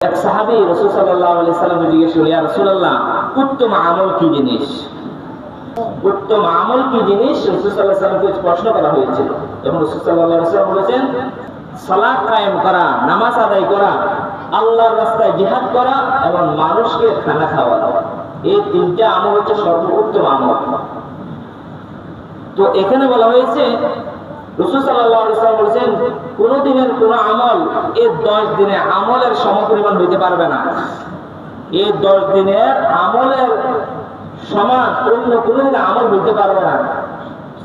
এক সাহাবী রাসূল সাল্লাল্লাহু আলাইহি ওয়াসাল্লাম জিজ্ঞেস করলেন, ইয়া রাসূলুল্লাহ, উত্তম আমল কি জিনিস? উত্তম আমল কি জিনিস রাসূল সাল্লাল্লাহু আলাইহি ওয়াসাল্লামকে প্রশ্ন করা হয়েছিল। এবং রাসূল সাল্লাল্লাহু আলাইহি ওয়াসাল্লাম বলেছেন, সালাত কায়েম করা, নামাজ আদায় করা, আল্লাহর রাস্তায় জিহাদ করা এবং মানুষকে খানা খাওয়ানো। এই তিনটা আমল হচ্ছে সর্বোত্তম আমল। তো এখানে বলা হয়েছে, রাসূল সাল্লাল্লাহু আলাইহি ওয়াসাল্লাম বলেছেন, কোন দিনের কোন আমল এই 10 দিনে আমলের সমপরিমাণ হইতে পারবে না। এই 10 দিনের আমলের সমান অন্য কোন দিনে আমল হইতে পারবে না।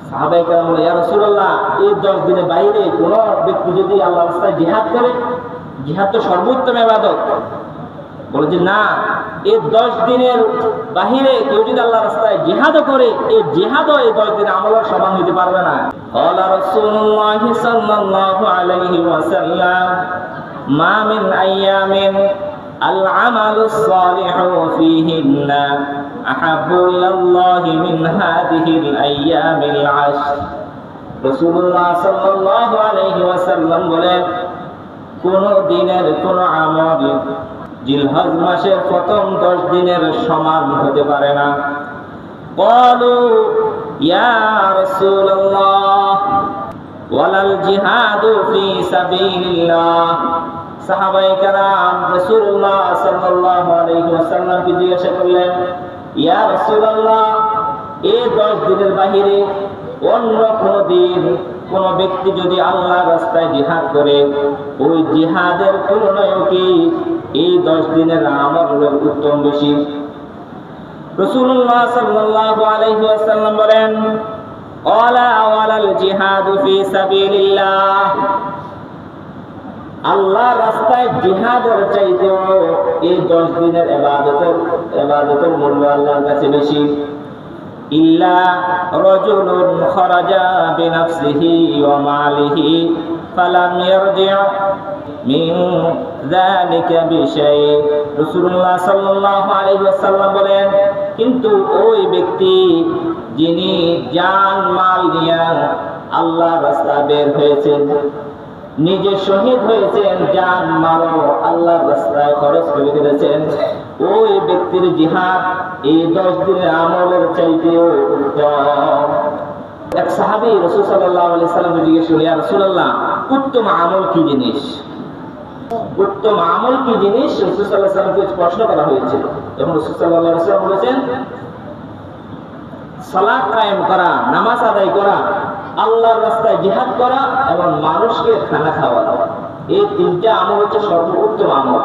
সাহাবায়ে কেরাম বলে, ইয়া রাসূলুল্লাহ, এই 10 দিনের বাইরে কোন ব্যক্তি যদি আল্লাহর রাস্তায় জিহাদ করে, জিহাদ তো সর্বোত্তম ইবাদত। বলে যে না, এই 10 দিনের বাহিরে কেউ যদি আল্লাহর রাস্তায় জিহাদও করে, এই জিহাদও এই 10 দিনের আমলের সমান হইতে পারবে না। ক্বালা রাসূলুল্লাহ সাল্লাল্লাহু আলাইহি ওয়াসাল্লাম, মা মিন আইয়ামিন আল আমালুস সালিহু ফীহিন্না আহাব্বু ইলাল্লাহি মিন হাযিহিল আইয়ামিল 10। রাসূলুল্লাহ সাল্লাল্লাহু আলাইহি ওয়াসাল্লাম বলেন, কোন দিনের কোন আমল জিলহজ মাসের প্রথম 10 দিনের সমান হতে পারে না। ক্বালু ইয়া রাসূলুল্লাহ ওয়ালাল জিহাদু ফি সাবিলিল্লাহ। সাহাবায়ে কেরাম রাসূলুল্লাহ সাল্লাল্লাহু আলাইহি ওয়াসাল্লামকে জিজ্ঞাসা করলেন, ইয়া রাসূলুল্লাহ, এই 10 দিনের বাহিরে অন্য কোন দিন কোন ব্যক্তি যদি আল্লাহর রাস্তায় জিহাদ করে, ওই জিহাদের তুলনায় কি এই 10 দিনের আমলের উত্তম বেশি? রাসূলুল্লাহ সাল্লাল্লাহু আলাইহি ওয়াসাল্লাম বলেন, ক্বালা ওয়ালাল জিহাদু ফি সাবিলিল্লাহ। আল্লাহর রাস্তায় জিহাদের চাইতেও এই 10 দিনের ইবাদতের মূল্য আল্লাহর কাছে বেশি। ইল্লা রাজুলুন খারাজা বিনাফসিহি ওয়া মালিহি ফালাম ইয়ারজি' মিন যালিকা বিশাই। রাসূলুল্লাহ সাল্লাল্লাহু আলাইহি ওয়াসাল্লাম বলেন, কিন্তু ওই ব্যক্তি যিনি জান মাল নিয়ে আল্লাহর রাস্তায় বের হয়েছেন, নিজে শহীদ হয়েছেন, জান মালও আল্লাহর রাস্তায় খরচ করে দিয়েছেন, ওই ব্যক্তির জিহাদ এই 10 দিনের আমলের চাইতেও উত্তম। এক সাহাবী রাসূল সাল্লাল্লাহু আলাইহি ওয়াসাল্লাম জিজ্ঞেস করলেন, ইয়া রাসূলুল্লাহ, উত্তম আমল কি জিনিস? উত্তম আমল কি জিনিস রাসূল সাল্লাল্লাহু আলাইহি ওয়াসাল্লামকে প্রশ্ন করা হয়েছিল। এবং রাসূল সাল্লাল্লাহু আলাইহি ওয়াসাল্লাম বলেছেন, সালাত কায়েম করা, নামাজ আদায় করা, আল্লাহর রাস্তায় জিহাদ করা এবং মানুষকে খানা খাওয়ানো। এই তিনটা আমল হচ্ছে সর্বোত্তম আমল।